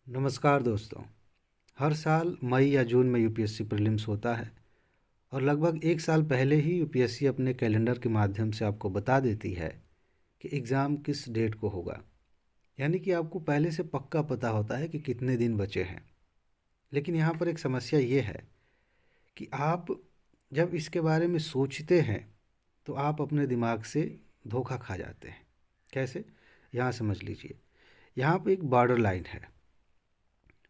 नमस्कार दोस्तों। हर साल मई या जून में यूपीएससी प्रीलिम्स होता है और लगभग एक साल पहले ही यूपीएससी अपने कैलेंडर के माध्यम से आपको बता देती है कि एग्ज़ाम किस डेट को होगा। यानी कि आपको पहले से पक्का पता होता है कि कितने दिन बचे हैं। लेकिन यहाँ पर एक समस्या ये है कि आप जब इसके बारे में सोचते हैं तो आप अपने दिमाग से धोखा खा जाते हैं। कैसे? यहाँ समझ लीजिए। यहाँ पे एक बॉर्डर लाइन है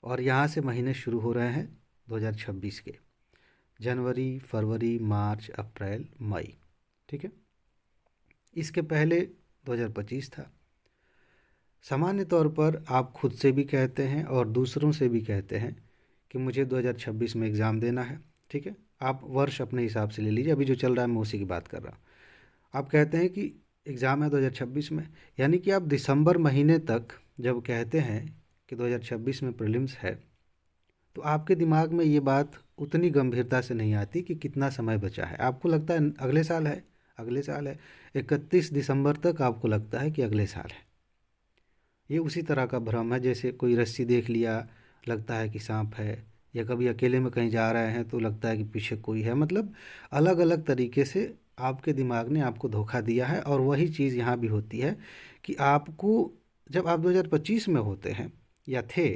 और यहाँ से महीने शुरू हो रहे हैं 2026 के। जनवरी, फरवरी, मार्च, अप्रैल, मई। ठीक है। इसके पहले 2025 था। सामान्य तौर पर आप खुद से भी कहते हैं और दूसरों से भी कहते हैं कि मुझे 2026 में एग्ज़ाम देना है। ठीक है। आप वर्ष अपने हिसाब से ले लीजिए, अभी जो चल रहा है मैं उसी की बात कर रहा हूँ। आप कहते हैं कि एग्ज़ाम है 2026 में, यानी कि आप दिसंबर महीने तक जब कहते हैं कि 2026 में प्रीलिम्स है तो आपके दिमाग में ये बात उतनी गंभीरता से नहीं आती कि कितना समय बचा है। आपको लगता है अगले साल है, अगले साल है। 31 दिसंबर तक आपको लगता है कि अगले साल है। ये उसी तरह का भ्रम है जैसे कोई रस्सी देख लिया, लगता है कि सांप है, या कभी अकेले में कहीं जा रहे हैं तो लगता है कि पीछे कोई है। मतलब अलग अलग तरीके से आपके दिमाग ने आपको धोखा दिया है। और वही चीज़ यहाँ भी होती है कि आपको जब आप 2025 में होते हैं या थे,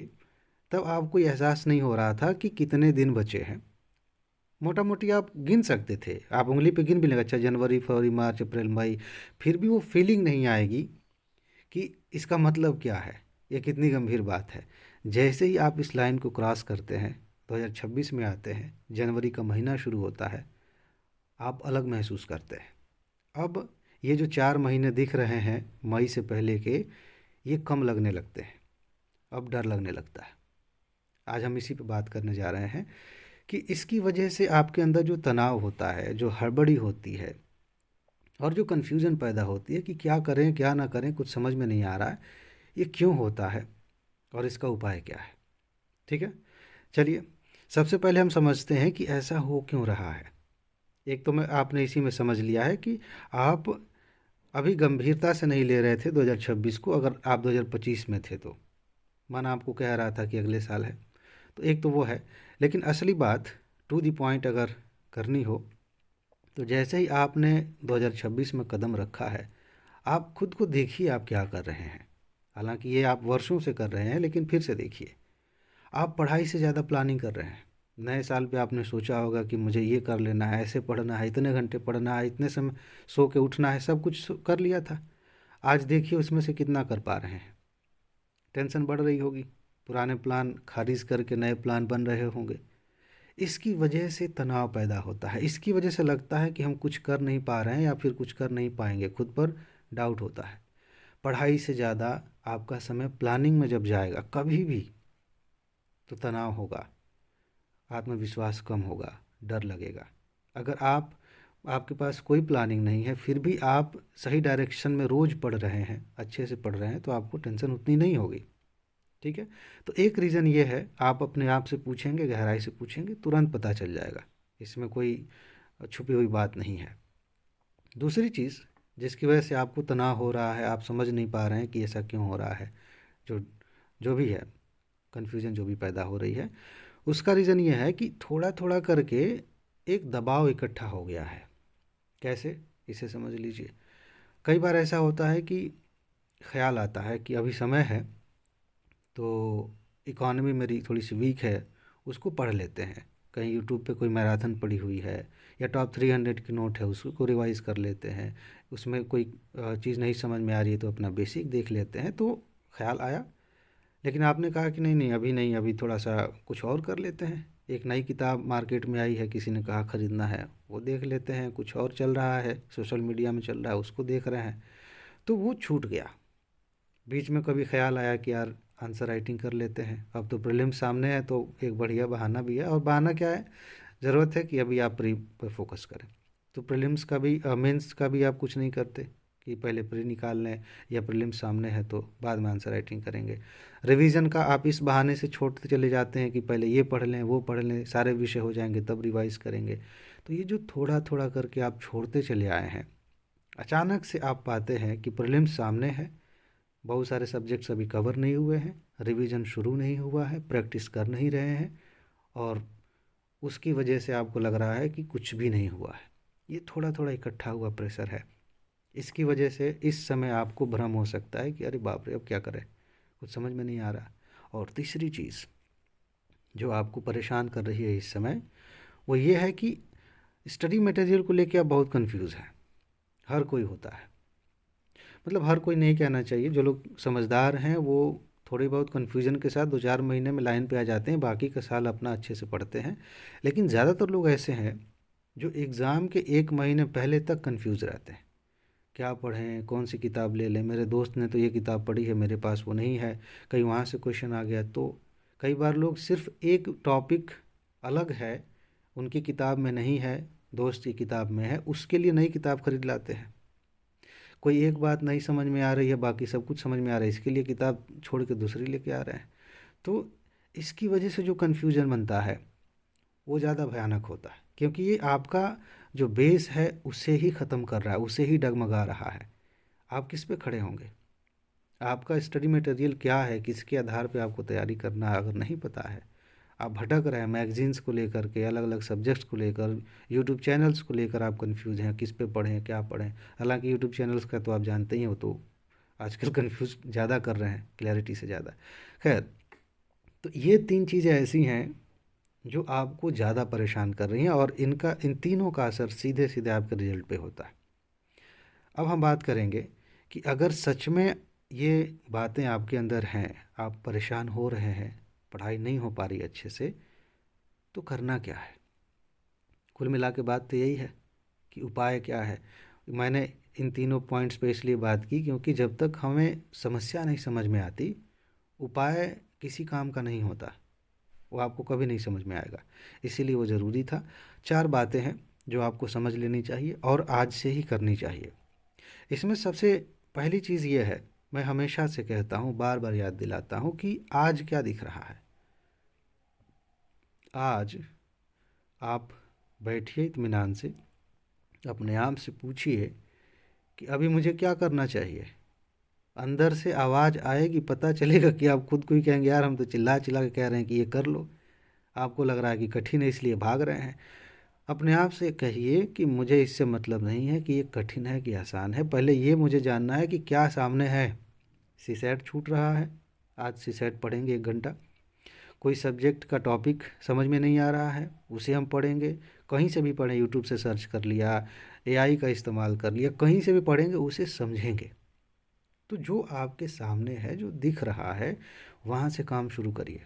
तब आपको ये एहसास नहीं हो रहा था कि कितने दिन बचे हैं। मोटा मोटी आप गिन सकते थे, आप उंगली पे गिन भी लेंगे, अच्छा जनवरी, फरवरी, मार्च, अप्रैल, मई। फिर भी वो फीलिंग नहीं आएगी कि इसका मतलब क्या है, ये कितनी गंभीर बात है। जैसे ही आप इस लाइन को क्रॉस करते हैं, 2026 में आते हैं, जनवरी का महीना शुरू होता है, आप अलग महसूस करते हैं। अब ये जो 4 महीने दिख रहे हैं मई से पहले के, ये कम लगने लगते हैं। अब डर लगने लगता है। आज हम इसी पे बात करने जा रहे हैं कि इसकी वजह से आपके अंदर जो तनाव होता है, जो हड़बड़ी होती है और जो कन्फ्यूज़न पैदा होती है कि क्या करें क्या ना करें, कुछ समझ में नहीं आ रहा है, ये क्यों होता है और इसका उपाय क्या है। ठीक है। चलिए, सबसे पहले हम समझते हैं कि ऐसा हो क्यों रहा है। एक तो मैं आपने इसी में समझ लिया है कि आप अभी गंभीरता से नहीं ले रहे थे 2026 को। अगर आप 2025 में थे तो मन आपको कह रहा था कि अगले साल है, तो एक तो वो है। लेकिन असली बात टू द पॉइंट अगर करनी हो तो जैसे ही आपने 2026 में कदम रखा है, आप खुद को देखिए आप क्या कर रहे हैं। हालांकि ये आप वर्षों से कर रहे हैं, लेकिन फिर से देखिए, आप पढ़ाई से ज़्यादा प्लानिंग कर रहे हैं। नए साल पे आपने सोचा होगा कि मुझे ये कर लेना है, ऐसे पढ़ना है, इतने घंटे पढ़ना है, इतने समय सो के उठना है, सब कुछ कर लिया था। आज देखिए उसमें से कितना कर पा रहे हैं। टेंशन बढ़ रही होगी, पुराने प्लान खारिज करके नए प्लान बन रहे होंगे। इसकी वजह से तनाव पैदा होता है। इसकी वजह से लगता है कि हम कुछ कर नहीं पा रहे हैं या फिर कुछ कर नहीं पाएंगे। खुद पर डाउट होता है। पढ़ाई से ज़्यादा आपका समय प्लानिंग में जब जाएगा कभी भी, तो तनाव होगा, आत्मविश्वास कम होगा, डर लगेगा। अगर आपके पास कोई प्लानिंग नहीं है, फिर भी आप सही डायरेक्शन में रोज़ पढ़ रहे हैं, अच्छे से पढ़ रहे हैं, तो आपको टेंशन उतनी नहीं होगी। ठीक है। तो एक रीज़न ये है, आप अपने आप से पूछेंगे, गहराई से पूछेंगे, तुरंत पता चल जाएगा। इसमें कोई छुपी हुई बात नहीं है। दूसरी चीज़ जिसकी वजह से आपको तनाव हो रहा है, आप समझ नहीं पा रहे हैं कि ऐसा क्यों हो रहा है, जो जो भी है, कन्फ्यूज़न जो भी पैदा हो रही है, उसका रीज़न ये है कि थोड़ा थोड़ा करके एक दबाव इकट्ठा हो गया है। कैसे? इसे समझ लीजिए। कई बार ऐसा होता है कि ख्याल आता है कि अभी समय है, तो इकॉनमी मेरी थोड़ी सी वीक है, उसको पढ़ लेते हैं। कहीं यूट्यूब पे कोई मैराथन पड़ी हुई है या टॉप 300 की नोट है, उसको रिवाइज़ कर लेते हैं। उसमें कोई चीज़ नहीं समझ में आ रही है तो अपना बेसिक देख लेते हैं। तो ख्याल आया, लेकिन आपने कहा कि नहीं नहीं अभी नहीं, अभी थोड़ा सा कुछ और कर लेते हैं। एक नई किताब मार्केट में आई है, किसी ने कहा ख़रीदना है, वो देख लेते हैं। कुछ और चल रहा है, सोशल मीडिया में चल रहा है, उसको देख रहे हैं, तो वो छूट गया। बीच में कभी ख्याल आया कि यार आंसर राइटिंग कर लेते हैं। अब तो प्रीलिम्स सामने है, तो एक बढ़िया बहाना भी है। और बहाना क्या है? ज़रूरत है कि अभी आप प्री पर फोकस करें। तो प्रीलिम्स का भी मेंस का भी आप कुछ नहीं करते कि पहले प्री निकाल लें, या प्रीलिम्स सामने है तो बाद में आंसर राइटिंग करेंगे। रिवीजन का आप इस बहाने से छोड़ते चले जाते हैं कि पहले ये पढ़ लें, वो पढ़ लें, सारे विषय हो जाएंगे तब रिवाइज़ करेंगे। तो ये जो थोड़ा थोड़ा करके आप छोड़ते चले आए हैं, अचानक से आप पाते हैं कि प्रीलिम्स सामने है, बहुत सारे सब्जेक्ट्स अभी कवर नहीं हुए हैं, रिवीजन शुरू नहीं हुआ है, प्रैक्टिस कर नहीं रहे हैं, और उसकी वजह से आपको लग रहा है कि कुछ भी नहीं हुआ है। ये थोड़ा थोड़ा इकट्ठा हुआ प्रेशर है। इसकी वजह से इस समय आपको भ्रम हो सकता है कि अरे बाप रे, अब क्या करें, कुछ समझ में नहीं आ रहा। और तीसरी चीज़ जो आपको परेशान कर रही है इस समय, वो ये है कि स्टडी मटेरियल को लेके आप बहुत कंफ्यूज हैं। हर कोई होता है, मतलब हर कोई नहीं कहना चाहिए, जो लोग समझदार हैं वो थोड़ी बहुत कन्फ्यूजन के साथ 2-4 महीने में लाइन पे आ जाते हैं, बाकी का साल अपना अच्छे से पढ़ते हैं। लेकिन ज़्यादातर लोग ऐसे हैं जो एग्ज़ाम के 1 महीने पहले तक कंफ्यूज रहते हैं, क्या पढ़ें, कौन सी किताब ले लें, मेरे दोस्त ने तो ये किताब पढ़ी है, मेरे पास वो नहीं है, कहीं वहाँ से क्वेश्चन आ गया। तो कई बार लोग सिर्फ एक टॉपिक अलग है, उनकी किताब में नहीं है, दोस्त की किताब में है, उसके लिए नई किताब खरीद लाते हैं। कोई एक बात नहीं समझ में आ रही है, बाकी सब कुछ समझ में आ रहा है, इसके लिए किताब छोड़ के दूसरी लेके आ रहे हैं। तो इसकी वजह से जो कन्फ्यूज़न बनता है वो ज़्यादा भयानक होता है, क्योंकि ये आपका जो बेस है उसे ही ख़त्म कर रहा है, उसे ही डगमगा रहा है। आप किस पे खड़े होंगे? आपका स्टडी मटेरियल क्या है, किसके आधार पे आपको तैयारी करना है, अगर नहीं पता है, आप भटक रहे हैं मैगजीन्स को लेकर के, अलग अलग सब्जेक्ट्स को लेकर, यूट्यूब चैनल्स को लेकर आप कंफ्यूज हैं, किस पे पढ़ें, क्या पढ़ें। हालांकि यूट्यूब चैनल्स का तो आप जानते ही हो, तो आजकल कंफ्यूज ज़्यादा कर रहे हैं क्लैरिटी से ज़्यादा। खैर, तो ये 3 चीज़ें ऐसी हैं जो आपको ज़्यादा परेशान कर रही हैं, और इन तीनों का असर सीधे सीधे आपके रिजल्ट पे होता है। अब हम बात करेंगे कि अगर सच में ये बातें आपके अंदर हैं, आप परेशान हो रहे हैं, पढ़ाई नहीं हो पा रही अच्छे से, तो करना क्या है? कुल मिला के बात तो यही है कि उपाय क्या है। मैंने इन तीनों पॉइंट्स पे इसलिए बात की क्योंकि जब तक हमें समस्या नहीं समझ में आती, उपाय किसी काम का नहीं होता, वो आपको कभी नहीं समझ में आएगा। इसीलिए वो ज़रूरी था। 4 बातें हैं जो आपको समझ लेनी चाहिए और आज से ही करनी चाहिए। इसमें सबसे पहली चीज़ ये है, मैं हमेशा से कहता हूँ, बार बार याद दिलाता हूँ कि आज क्या दिख रहा है। आज आप बैठिए इत्मीनान से, अपने आप से पूछिए कि अभी मुझे क्या करना चाहिए। अंदर से आवाज़ आएगी, पता चलेगा कि आप खुद को ही कहेंगे यार हम तो चिल्ला चिल्ला के कह रहे हैं कि ये कर लो, आपको लग रहा है कि कठिन है इसलिए भाग रहे हैं। अपने आप से कहिए कि मुझे इससे मतलब नहीं है कि ये कठिन है कि आसान है, पहले ये मुझे जानना है कि क्या सामने है। सीसेट छूट रहा है, आज सीसेट पढ़ेंगे 1 घंटा। कोई सब्जेक्ट का टॉपिक समझ में नहीं आ रहा है, उसे हम पढ़ेंगे, कहीं से भी पढ़ें, यूट्यूब से सर्च कर लिया, एआई का इस्तेमाल कर लिया, कहीं से भी पढ़ेंगे, उसे समझेंगे। तो जो आपके सामने है, जो दिख रहा है, वहाँ से काम शुरू करिए।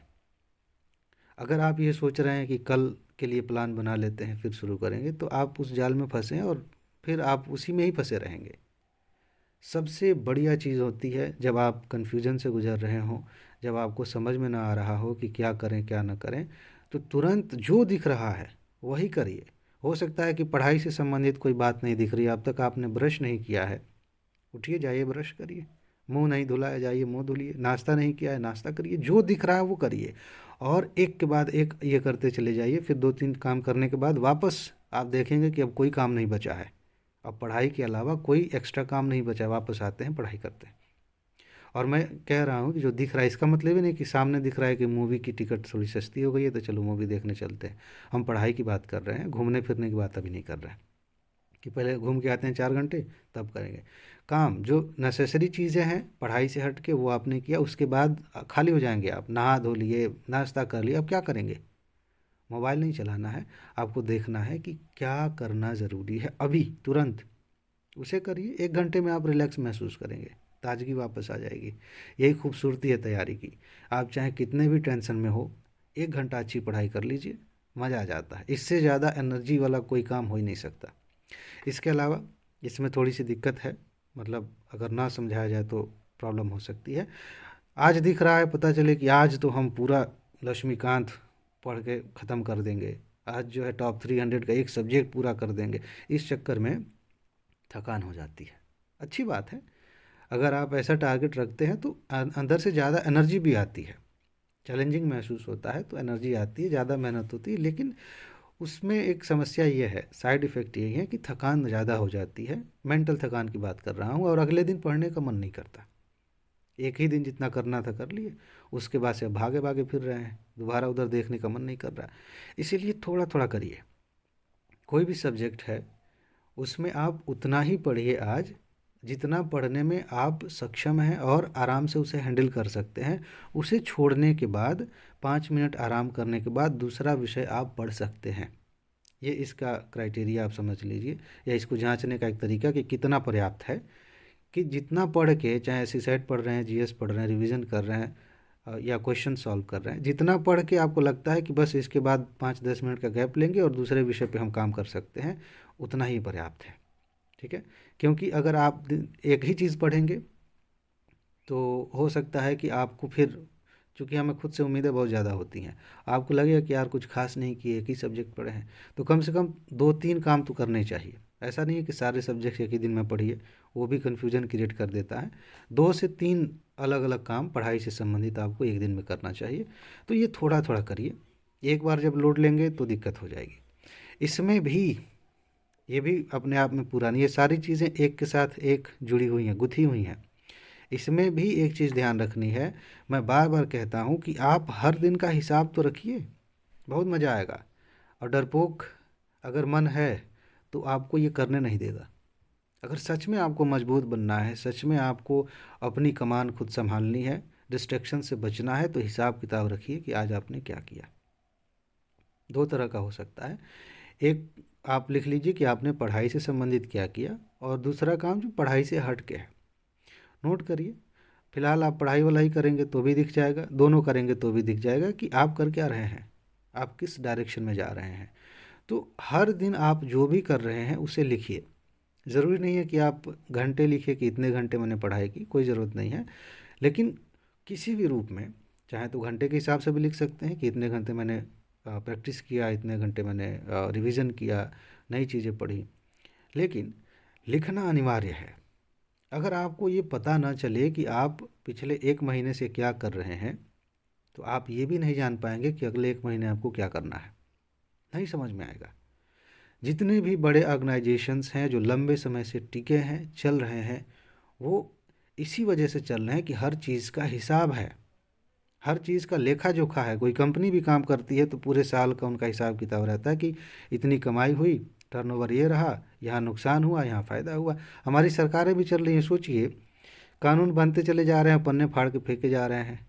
अगर आप ये सोच रहे हैं कि कल के लिए प्लान बना लेते हैं फिर शुरू करेंगे, तो आप उस जाल में फंसे और फिर आप उसी में ही फंसे रहेंगे। सबसे बढ़िया चीज़ होती है जब आप कन्फ्यूजन से गुजर रहे हों, जब आपको समझ में ना आ रहा हो कि क्या करें क्या ना करें, तो तुरंत जो दिख रहा है वही करिए। हो सकता है कि पढ़ाई से संबंधित कोई बात नहीं दिख रही, अब तक आपने ब्रश नहीं किया है, उठिए जाइए ब्रश करिए, मुंह नहीं धुला है जाइए मुंह धुलिए, नाश्ता नहीं किया है नाश्ता करिए, जो दिख रहा है वो करिए। और एक के बाद एक ये करते चले जाइए, फिर 2-3 काम करने के बाद वापस आप देखेंगे कि अब कोई काम नहीं बचा है, अब पढ़ाई के अलावा कोई एक्स्ट्रा काम नहीं बचा है, वापस आते हैं पढ़ाई करते हैं। और मैं कह रहा हूँ कि जो दिख रहा है इसका मतलब ही नहीं कि सामने दिख रहा है कि मूवी की टिकट थोड़ी सस्ती हो गई है तो चलो मूवी देखने चलते हैं। हम पढ़ाई की बात कर रहे हैं, घूमने फिरने की बात अभी नहीं कर रहे हैं कि पहले घूम के आते हैं 4 घंटे तब करेंगे। काम जो नेसेसरी चीज़ें हैं पढ़ाई से हट के वो आपने किया, उसके बाद खाली हो जाएंगे, आप नहा धो लिए, नाश्ता कर लिया, अब क्या करेंगे? मोबाइल नहीं चलाना है, आपको देखना है कि क्या करना ज़रूरी है अभी तुरंत, उसे करिए। 1 घंटे में आप रिलैक्स महसूस करेंगे, ताजगी वापस आ जाएगी। यही खूबसूरती है तैयारी की। आप चाहे कितने भी टेंशन में हो, 1 घंटा अच्छी पढ़ाई कर लीजिए, मज़ा आ जाता है। इससे ज़्यादा एनर्जी वाला कोई काम हो ही नहीं सकता। इसके अलावा इसमें थोड़ी सी दिक्कत है, मतलब अगर ना समझाया जाए तो प्रॉब्लम हो सकती है। आज दिख रहा है, पता चले कि आज तो हम पूरा लक्ष्मीकांत पढ़ के ख़त्म कर देंगे, आज जो है टॉप 300 का एक सब्जेक्ट पूरा कर देंगे, इस चक्कर में थकान हो जाती है। अच्छी बात है, अगर आप ऐसा टारगेट रखते हैं तो अंदर से ज़्यादा एनर्जी भी आती है, चैलेंजिंग महसूस होता है तो एनर्जी आती है, ज़्यादा मेहनत होती है। लेकिन उसमें एक समस्या ये है, साइड इफ़ेक्ट यही है कि थकान ज़्यादा हो जाती है, मेंटल थकान की बात कर रहा हूँ, और अगले दिन पढ़ने का मन नहीं करता। एक ही दिन जितना करना था कर लिए, उसके बाद से अब भागे भागे फिर रहे हैं, दोबारा उधर देखने का मन नहीं कर रहा। इसीलिए थोड़ा थोड़ा करिए। कोई भी सब्जेक्ट है उसमें आप उतना ही पढ़िए आज जितना पढ़ने में आप सक्षम हैं और आराम से उसे हैंडल कर सकते हैं। उसे छोड़ने के बाद 5 मिनट आराम करने के बाद दूसरा विषय आप पढ़ सकते हैं। ये इसका क्राइटेरिया आप समझ लीजिए, या इसको जांचने का एक तरीका कि कितना पर्याप्त है, कि जितना पढ़ के, चाहे एसएसएट पढ़ रहे हैं, जीएस पढ़ रहे हैं, रिवीजन कर रहे हैं या क्वेश्चन सॉल्व कर रहे हैं, जितना पढ़ के आपको लगता है कि बस इसके बाद 5-10 मिनट का गैप लेंगे और दूसरे विषय पे हम काम कर सकते हैं, उतना ही पर्याप्त है। ठीक है, क्योंकि अगर आप एक ही चीज़ पढ़ेंगे तो हो सकता है कि आपको फिर, चूँकि हमें खुद से उम्मीदें बहुत ज़्यादा होती हैं, आपको लगेगा कि यार कुछ खास नहीं किए, एक ही सब्जेक्ट पढ़े हैं, तो कम से कम 2-3 काम तो करने चाहिए। ऐसा नहीं है कि सारे सब्जेक्ट एक ही दिन में पढ़िए, वो भी कन्फ्यूजन क्रिएट कर देता है। 2 से 3 अलग अलग काम पढ़ाई से संबंधित आपको एक दिन में करना चाहिए। तो ये थोड़ा थोड़ा करिए, एक बार जब लोड लेंगे तो दिक्कत हो जाएगी। इसमें भी, ये भी अपने आप में पुरानी, ये सारी चीज़ें एक के साथ एक जुड़ी हुई हैं, गुथी हुई हैं। इसमें भी एक चीज़ ध्यान रखनी है, मैं बार बार कहता हूँ कि आप हर दिन का हिसाब तो रखिए, बहुत मज़ा आएगा। और डरपोक अगर मन है तो आपको ये करने नहीं देगा। अगर सच में आपको मजबूत बनना है, सच में आपको अपनी कमान खुद संभालनी है, डिस्ट्रैक्शन से बचना है, तो हिसाब किताब रखिए कि आज आपने क्या किया। 2 तरह का हो सकता है, एक आप लिख लीजिए कि आपने पढ़ाई से संबंधित क्या किया, और दूसरा काम जो पढ़ाई से हट के है, नोट करिए। फिलहाल आप पढ़ाई वाला ही करेंगे तो भी दिख जाएगा, दोनों करेंगे तो भी दिख जाएगा कि आप कर क्या रहे हैं, आप किस डायरेक्शन में जा रहे हैं। तो हर दिन आप जो भी कर रहे हैं उसे लिखिए। ज़रूरी नहीं है कि आप घंटे लिखिए कि इतने घंटे मैंने पढ़ाई की, कोई ज़रूरत नहीं है, लेकिन किसी भी रूप में, चाहे तो घंटे के हिसाब से भी लिख सकते हैं कि इतने घंटे मैंने प्रैक्टिस किया, इतने घंटे मैंने रिवीजन किया, नई चीज़ें पढ़ी। लेकिन लिखना अनिवार्य है। अगर आपको ये पता ना चले कि आप पिछले 1 महीने से क्या कर रहे हैं, तो आप ये भी नहीं जान पाएंगे कि अगले 1 महीने आपको क्या करना है, नहीं समझ में आएगा। जितने भी बड़े ऑर्गेनाइजेशंस हैं जो लंबे समय से टिके हैं, चल रहे हैं, वो इसी वजह से चल रहे हैं कि हर चीज़ का हिसाब है, हर चीज़ का लेखा जोखा है। कोई कंपनी भी काम करती है तो पूरे साल का उनका हिसाब किताब रहता है कि इतनी कमाई हुई, टर्नओवर ये रहा, यहाँ नुकसान हुआ, यहाँ फ़ायदा हुआ। हमारी सरकारें भी चल रही हैं, सोचिए, कानून बनते चले जा रहे हैं, पन्ने फाड़ के फेंके जा रहे हैं,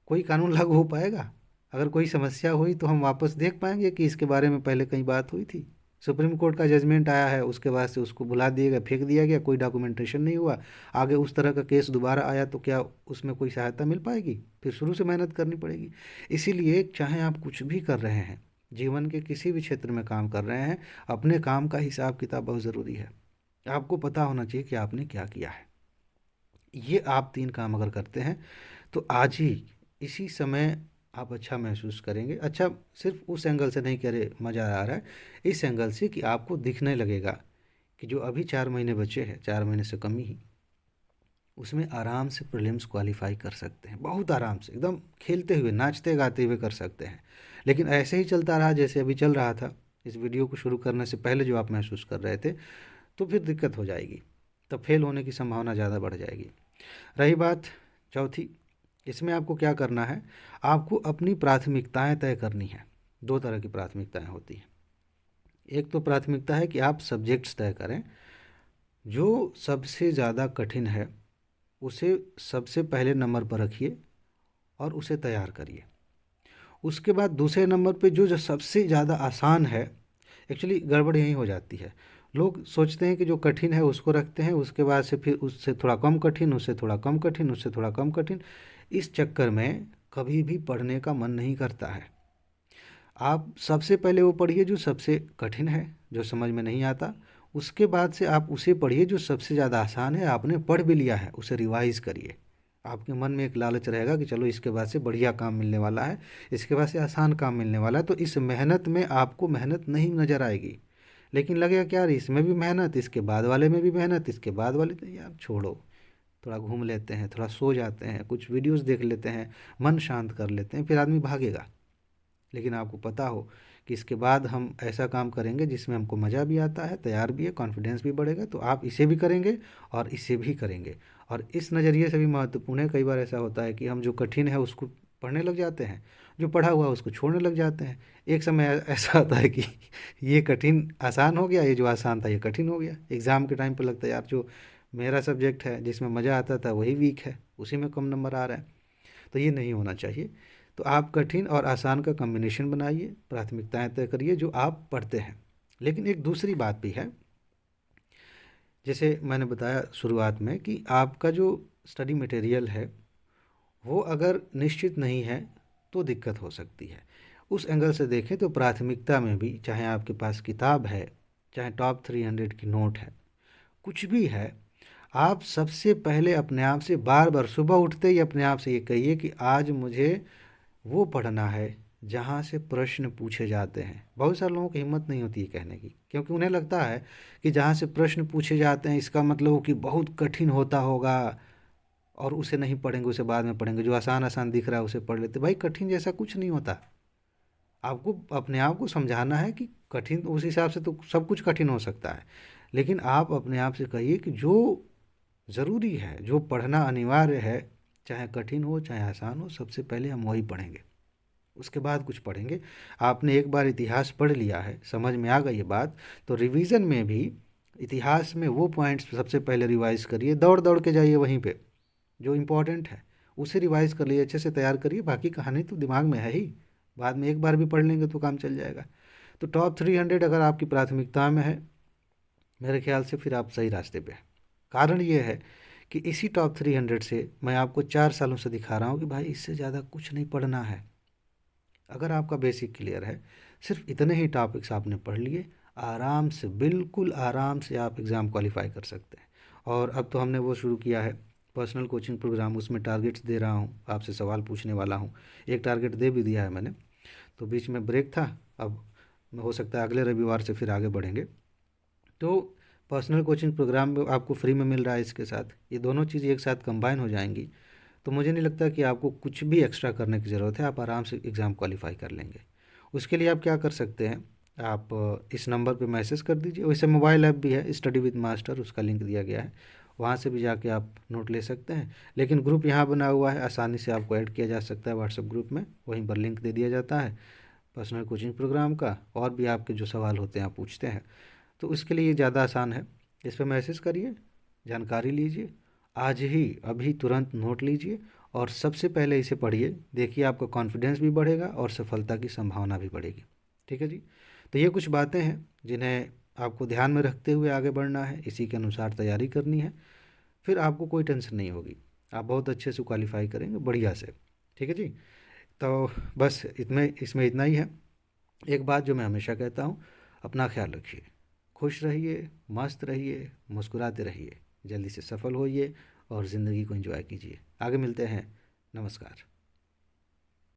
कोई कानून लागू हो पाएगा? अगर कोई समस्या हुई तो हम वापस देख पाएंगे कि इसके बारे में पहले कहीं बात हुई थी? सुप्रीम कोर्ट का जजमेंट आया है, उसके बाद से उसको भुला दिया गया, फेंक दिया गया, कोई डॉक्यूमेंटेशन नहीं हुआ। आगे उस तरह का केस दोबारा आया तो क्या उसमें कोई सहायता मिल पाएगी? फिर शुरू से मेहनत करनी पड़ेगी। इसीलिए चाहे आप कुछ भी कर रहे हैं, जीवन के किसी भी क्षेत्र में काम कर रहे हैं, अपने काम का हिसाब किताब बहुत ज़रूरी है। आपको पता होना चाहिए कि आपने क्या किया है। ये आप 3 काम अगर करते हैं तो आज ही इसी समय आप अच्छा महसूस करेंगे। अच्छा, सिर्फ उस एंगल से नहीं कह रहे मज़ा आ रहा है, इस एंगल से कि आपको दिखने लगेगा कि जो अभी 4 महीने बचे हैं, 4 महीने से कम ही, उसमें आराम से प्रीलिम्स क्वालिफाई कर सकते हैं, बहुत आराम से, एकदम खेलते हुए, नाचते गाते हुए कर सकते हैं। लेकिन ऐसे ही चलता रहा जैसे अभी चल रहा था, इस वीडियो को शुरू करने से पहले जो आप महसूस कर रहे थे, तो फिर दिक्कत हो जाएगी, तब फेल होने की संभावना ज़्यादा बढ़ जाएगी। रही बात चौथी, इसमें आपको क्या करना है, आपको अपनी प्राथमिकताएं तय करनी है। 2 तरह की प्राथमिकताएं होती हैं। एक तो प्राथमिकता है कि आप सब्जेक्ट्स तय करें, जो सबसे ज़्यादा कठिन है उसे सबसे पहले नंबर पर रखिए और उसे तैयार करिए। उसके बाद दूसरे नंबर पे जो जो सबसे ज़्यादा आसान है, एक्चुअली गड़बड़ यहीं हो जाती है, लोग सोचते हैं कि जो कठिन है उसको रखते हैं, उसके बाद से फिर उससे थोड़ा कम कठिन, उससे थोड़ा कम कठिन, उससे थोड़ा कम कठिन। इस चक्कर में कभी भी पढ़ने का मन नहीं करता है। आप सबसे पहले वो पढ़िए जो सबसे कठिन है, जो समझ में नहीं आता। उसके बाद से आप उसे पढ़िए जो सबसे ज़्यादा आसान है, आपने पढ़ भी लिया है, उसे रिवाइज़ करिए। आपके मन में एक लालच रहेगा कि चलो इसके बाद से बढ़िया काम मिलने वाला है, इसके बाद से आसान काम मिलने वाला है, तो इस मेहनत में आपको मेहनत नहीं नज़र आएगी। लेकिन लगेगा कि यार इसमें भी मेहनत, इसके बाद वाले में भी मेहनत, इसके बाद वाले, तो यार छोड़ो, थोड़ा घूम लेते हैं, थोड़ा सो जाते हैं, कुछ वीडियोस देख लेते हैं, मन शांत कर लेते हैं, फिर आदमी भागेगा। लेकिन आपको पता हो कि इसके बाद हम ऐसा काम करेंगे जिसमें हमको मज़ा भी आता है, तैयार भी है, कॉन्फिडेंस भी बढ़ेगा, तो आप इसे भी करेंगे और इसे भी करेंगे। और इस नज़रिए से भी महत्वपूर्ण है, कई बार ऐसा होता है कि हम जो कठिन है उसको पढ़ने लग जाते हैं, जो पढ़ा हुआ है उसको छोड़ने लग जाते हैं। एक समय ऐसा होता है कि ये कठिन आसान हो गया, ये जो आसान था ये कठिन हो गया। एग्ज़ाम के टाइम पे लगता है यार जो मेरा सब्जेक्ट है जिसमें मज़ा आता था वही वीक है, उसी में कम नंबर आ रहा है। तो ये नहीं होना चाहिए। तो आप कठिन और आसान का कॉम्बिनेशन बनाइए, प्राथमिकताएं तय करिए जो आप पढ़ते हैं। लेकिन एक दूसरी बात भी है, जैसे मैंने बताया शुरुआत में कि आपका जो स्टडी मटेरियल है वो अगर निश्चित नहीं है तो दिक्कत हो सकती है। उस एंगल से देखें तो प्राथमिकता में भी, चाहे आपके पास किताब है, चाहे टॉप 300 की नोट है, कुछ भी है, आप सबसे पहले अपने आप से बार बार सुबह उठते ही अपने आप से ये कहिए कि आज मुझे वो पढ़ना है जहाँ से प्रश्न पूछे जाते हैं। बहुत सारे लोगों की हिम्मत नहीं होती है कहने की, क्योंकि उन्हें लगता है कि जहाँ से प्रश्न पूछे जाते हैं इसका मतलब हो कि बहुत कठिन होता होगा और उसे नहीं पढ़ेंगे, उसे बाद में पढ़ेंगे, जो आसान आसान दिख रहा है उसे पढ़ लेते। भाई कठिन जैसा कुछ नहीं होता। आपको अपने आप को समझाना है कि कठिन उस हिसाब से तो सब कुछ कठिन हो सकता है, लेकिन आप अपने आप से कहिए कि जो ज़रूरी है, जो पढ़ना अनिवार्य है, चाहे कठिन हो चाहे आसान हो, सबसे पहले हम वही पढ़ेंगे, उसके बाद कुछ पढ़ेंगे। आपने एक बार इतिहास पढ़ लिया है, समझ में आ गई ये बात, तो रिवीजन में भी इतिहास में वो पॉइंट्स सबसे पहले रिवाइज करिए, दौड़ दौड़ के जाइए वहीं पे जो इम्पोर्टेंट है उसे रिवाइज कर लिए, अच्छे से तैयार करिए। बाकी कहानी तो दिमाग में है ही, बाद में एक बार भी पढ़ लेंगे तो काम चल जाएगा। तो टॉप 300 अगर आपकी प्राथमिकता में है, मेरे ख्याल से फिर आप सही रास्ते पे हैं। कारण ये है कि इसी टॉप 300 से मैं आपको 4 सालों से दिखा रहा हूँ कि भाई इससे ज़्यादा कुछ नहीं पढ़ना है। अगर आपका बेसिक क्लियर है, सिर्फ इतने ही टॉपिक्स आपने पढ़ लिए, आराम से, बिल्कुल आराम से आप एग्ज़ाम क्वालिफाई कर सकते हैं। और अब तो हमने वो शुरू किया है पर्सनल कोचिंग प्रोग्राम, उसमें टारगेट्स दे रहा हूँ, आपसे सवाल पूछने वाला हूँ। एक टारगेट दे भी दिया है मैंने, तो बीच में ब्रेक था, अब हो सकता है अगले रविवार से फिर आगे बढ़ेंगे। तो पर्सनल कोचिंग प्रोग्राम में आपको फ्री में मिल रहा है, इसके साथ ये दोनों चीज़ें एक साथ कंबाइन हो जाएंगी, तो मुझे नहीं लगता कि आपको कुछ भी एक्स्ट्रा करने की ज़रूरत है, आप आराम से एग्ज़ाम क्वालिफाई कर लेंगे। उसके लिए आप क्या कर सकते हैं, आप इस नंबर पे मैसेज कर दीजिए। वैसे मोबाइल ऐप भी है स्टडी विद मास्टर, उसका लिंक दिया गया है, वहाँ से भी जाके आप नोट ले सकते हैं। लेकिन ग्रुप यहाँ बना हुआ है, आसानी से आपको ऐड किया जा सकता है व्हाट्सएप ग्रुप में, वहीं पर लिंक दे दिया जाता है पर्सनल कोचिंग प्रोग्राम का, और भी आपके जो सवाल होते हैं आप पूछते हैं, तो उसके लिए ज़्यादा आसान है। इस पर मैसेज करिए, जानकारी लीजिए, आज ही अभी तुरंत नोट लीजिए और सबसे पहले इसे पढ़िए। देखिए आपका कॉन्फिडेंस भी बढ़ेगा और सफलता की संभावना भी बढ़ेगी। ठीक है जी। तो ये कुछ बातें हैं जिन्हें आपको ध्यान में रखते हुए आगे बढ़ना है, इसी के अनुसार तैयारी करनी है, फिर आपको कोई टेंशन नहीं होगी, आप बहुत अच्छे से क्वालिफाई करेंगे बढ़िया से। ठीक है जी। तो बस इसमें इतना ही है। एक बात जो मैं हमेशा कहता हूँ, अपना ख्याल रखिए, खुश रहिए, मस्त रहिए, मुस्कुराते रहिए, जल्दी से सफल होइए और ज़िंदगी को एंजॉय कीजिए। आगे मिलते हैं। नमस्कार।